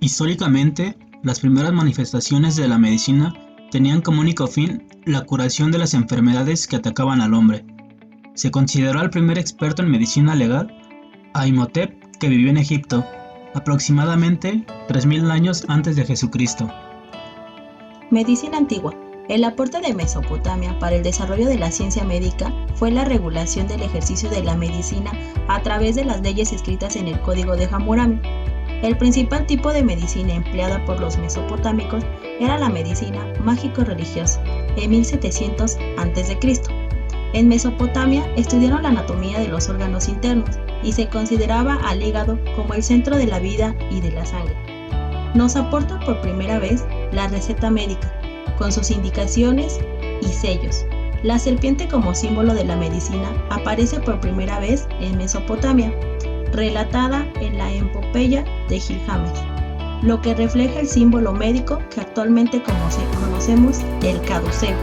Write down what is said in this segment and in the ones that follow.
Históricamente, las primeras manifestaciones de la medicina tenían como único fin la curación de las enfermedades que atacaban al hombre. Se consideró al primer experto en medicina legal a Imhotep, que vivió en Egipto, aproximadamente 3000 años antes de Jesucristo. Medicina antigua. El aporte de Mesopotamia para el desarrollo de la ciencia médica fue la regulación del ejercicio de la medicina a través de las leyes escritas en el Código de Hammurabi. El principal tipo de medicina empleada por los mesopotámicos era la medicina mágico-religiosa, en 1700 a.C. En Mesopotamia estudiaron la anatomía de los órganos internos y se consideraba al hígado como el centro de la vida y de la sangre. Nos aporta por primera vez la receta médica, con sus indicaciones y sellos. La serpiente como símbolo de la medicina aparece por primera vez en Mesopotamia, relatada en la epopeya de Gilgamesh, lo que refleja el símbolo médico que actualmente conocemos, el caduceo.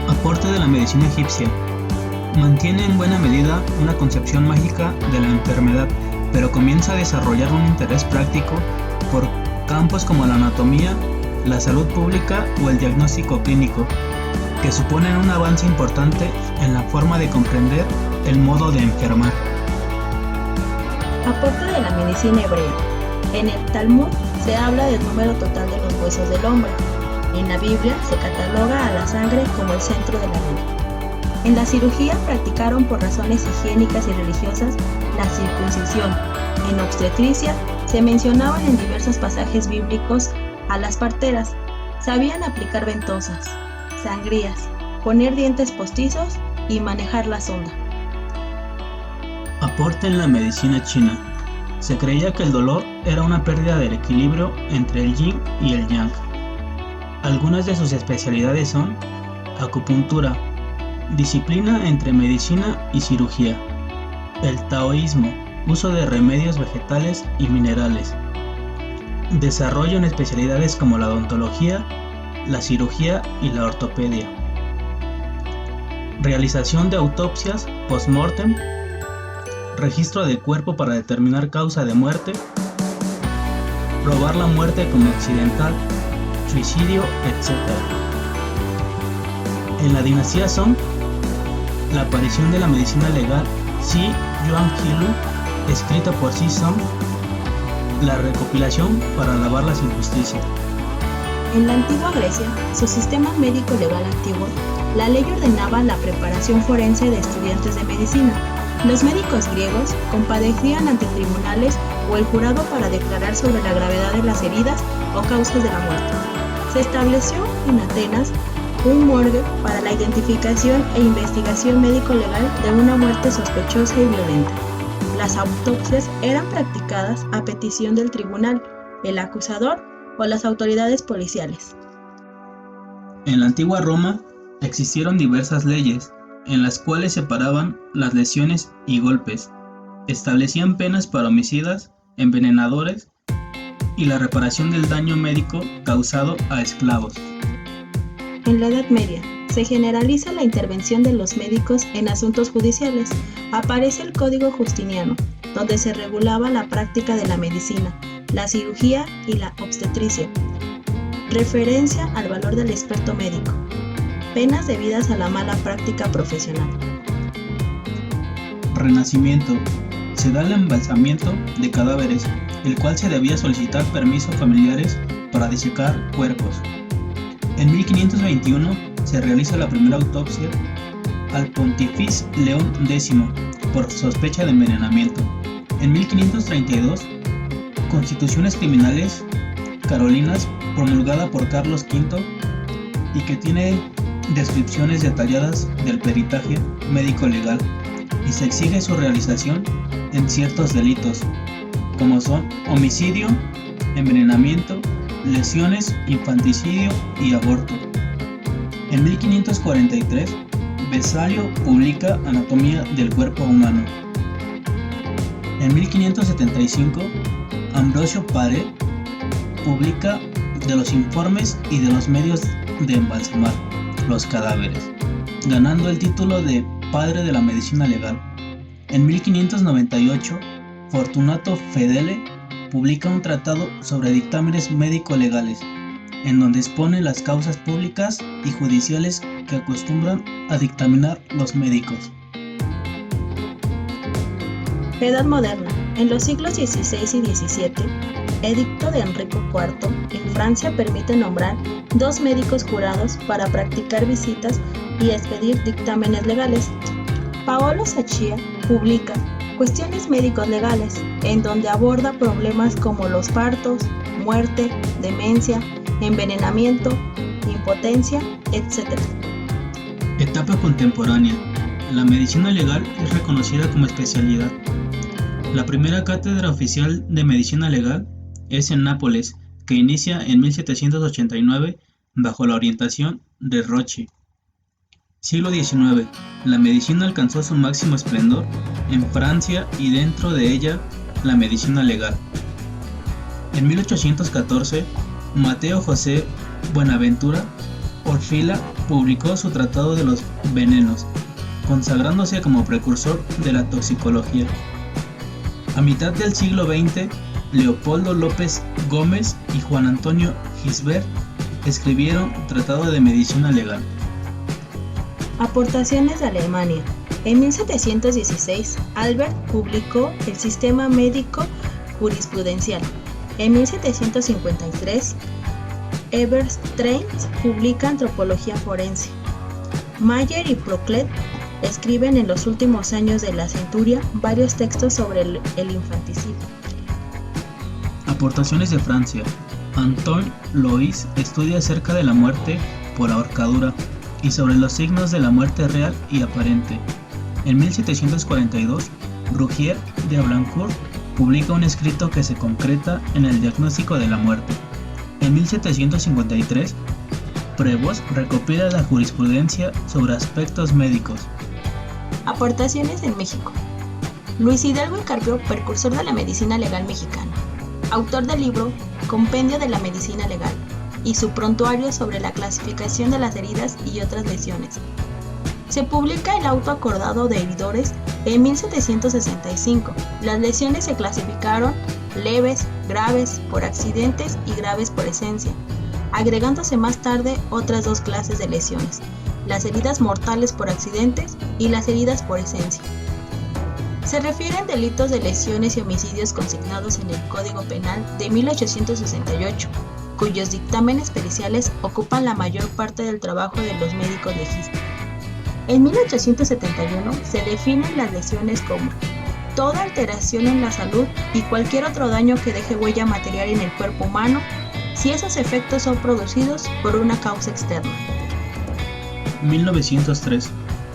Aporte de la medicina egipcia. Mantiene en buena medida una concepción mágica de la enfermedad, pero comienza a desarrollar un interés práctico por campos como la anatomía, la salud pública o el diagnóstico clínico, que suponen un avance importante en la forma de comprender el modo de enfermar. Aporte de la medicina hebrea. En el Talmud se habla del número total de los huesos del hombre. En la Biblia se cataloga a la sangre como el centro de la vida. En la cirugía practicaron por razones higiénicas y religiosas la circuncisión. En obstetricia se mencionaban en diversos pasajes bíblicos a las parteras. Sabían aplicar ventosas, sangrías, poner dientes postizos y manejar la sonda. Aporte en la medicina china. Se creía que el dolor era una pérdida del equilibrio entre el yin y el yang. Algunas de sus especialidades son acupuntura, disciplina entre medicina y cirugía, el taoísmo, uso de remedios vegetales y minerales, desarrollo en especialidades como la odontología, la cirugía y la ortopedia, realización de autopsias post-mortem, registro de cuerpo para determinar causa de muerte, probar la muerte como accidental, suicidio, etc. En la dinastía Song, la aparición de la medicina legal Shi Yuan Hilu, escrita por Shi Song, la recopilación para alabar las injusticias. En la antigua Grecia, su sistema médico legal antiguo, la ley ordenaba la preparación forense de estudiantes de medicina. Los médicos griegos compadecían ante tribunales o el jurado para declarar sobre la gravedad de las heridas o causas de la muerte. Se estableció en Atenas un morgue para la identificación e investigación médico-legal de una muerte sospechosa y violenta. Las autopsias eran practicadas a petición del tribunal, el acusador o las autoridades policiales. En la antigua Roma existieron diversas leyes en las cuales separaban las lesiones y golpes, establecían penas para homicidas, envenenadores y la reparación del daño médico causado a esclavos. En la Edad Media, se generaliza la intervención de los médicos en asuntos judiciales. Aparece el Código Justiniano, donde se regulaba la práctica de la medicina, la cirugía y la obstetricia. Referencia al valor del experto médico. Penas debidas a la mala práctica profesional. Renacimiento. Se da el embalsamiento de cadáveres, el cual se debía solicitar permiso a familiares para disecar cuerpos. En 1521 se realiza la primera autopsia al Pontífice León X por sospecha de envenenamiento. En 1532, Constituciones Criminales Carolinas promulgada por Carlos V y que tiene descripciones detalladas del peritaje médico-legal y se exige su realización en ciertos delitos, como son homicidio, envenenamiento, lesiones, infanticidio y aborto. En 1543, Vesalio publica Anatomía del cuerpo humano. En 1575, Ambrosio Paré publica De los informes y de los medios de embalsamar los cadáveres, ganando el título de Padre de la Medicina Legal. En 1598, Fortunato Fedele publica un tratado sobre dictámenes médico-legales, en donde expone las causas públicas y judiciales que acostumbran a dictaminar los médicos. Edad moderna. En los siglos XVI y XVII, edicto de Enrico IV en Francia permite nombrar 2 médicos jurados para practicar visitas y expedir dictámenes legales. Paolo Sciascia publica Cuestiones médicos legales, en donde aborda problemas como los partos, muerte, demencia, envenenamiento, impotencia, etc. Etapa contemporánea. La medicina legal es reconocida como especialidad. La primera cátedra oficial de medicina legal es en Nápoles, que inicia en 1789 bajo la orientación de Rocchi. Siglo XIX. La medicina alcanzó su máximo esplendor en Francia y dentro de ella la medicina legal. En 1814, Mateo José Buenaventura Orfila publicó su Tratado de los Venenos, consagrándose como precursor de la toxicología. A mitad del siglo XX, Leopoldo López Gómez y Juan Antonio Gisbert escribieron Tratado de Medicina Legal. Aportaciones de Alemania. En 1716, Albert publicó el Sistema Médico Jurisprudencial. En 1753, Herbert Rein publica Antropología Forense. Mayer y Proclet escriben en los últimos años de la centuria varios textos sobre el infanticidio. Aportaciones de Francia. Antoine Lois estudia acerca de la muerte por ahorcadura y sobre los signos de la muerte real y aparente. En 1742, Brugier de Ablancourt publica un escrito que se concreta en el diagnóstico de la muerte. En 1753, Prevost recopila la jurisprudencia sobre aspectos médicos. Aportaciones en México. Luis Hidalgo Carpio, precursor de la medicina legal mexicana, autor del libro Compendio de la Medicina Legal y su prontuario sobre la clasificación de las heridas y otras lesiones. Se publica el auto acordado de heridores en 1765. Las lesiones se clasificaron leves, graves por accidentes y graves por esencia, agregándose más tarde otras 2 clases de lesiones, las heridas mortales por accidentes y las heridas por esencia. Se refieren delitos de lesiones y homicidios consignados en el Código Penal de 1868, cuyos dictámenes periciales ocupan la mayor parte del trabajo de los médicos legistas. En 1871 se definen las lesiones como toda alteración en la salud y cualquier otro daño que deje huella material en el cuerpo humano, si esos efectos son producidos por una causa externa. 1903.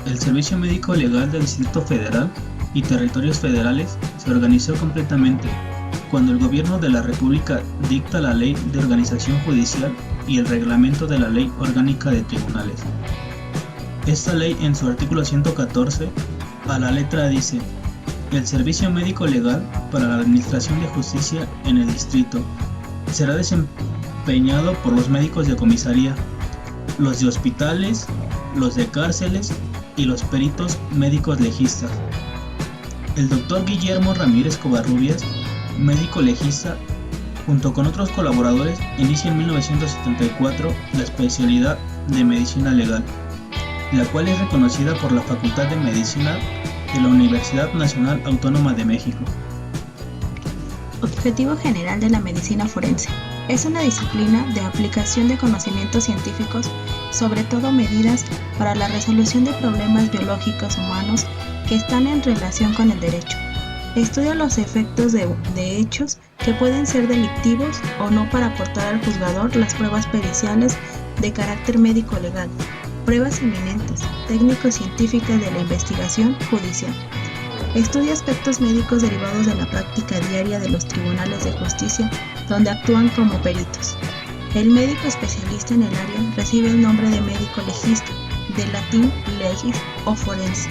El Servicio Médico Legal del Distrito Federal y Territorios Federales se organizó completamente cuando el Gobierno de la República dicta la Ley de Organización Judicial y el Reglamento de la Ley Orgánica de Tribunales. Esta ley, en su artículo 114, a la letra dice: el servicio médico legal para la administración de justicia en el distrito será desempeñado por los médicos de comisaría, los de hospitales, los de cárceles y los peritos médicos legistas. El doctor Guillermo Ramírez Covarrubias, médico legista, junto con otros colaboradores, inicia en 1974 la especialidad de medicina legal, la cual es reconocida por la Facultad de Medicina de la Universidad Nacional Autónoma de México. Objetivo general de la medicina forense. Es una disciplina de aplicación de conocimientos científicos, sobre todo medidas para la resolución de problemas biológicos humanos que están en relación con el derecho. Estudia los efectos de hechos que pueden ser delictivos o no para aportar al juzgador las pruebas periciales de carácter médico-legal, pruebas inminentes, técnico-científicas de la investigación judicial. Estudia aspectos médicos derivados de la práctica diaria de los tribunales de justicia, donde actúan como peritos. El médico especialista en el área recibe el nombre de médico legista, del latín legis o forense.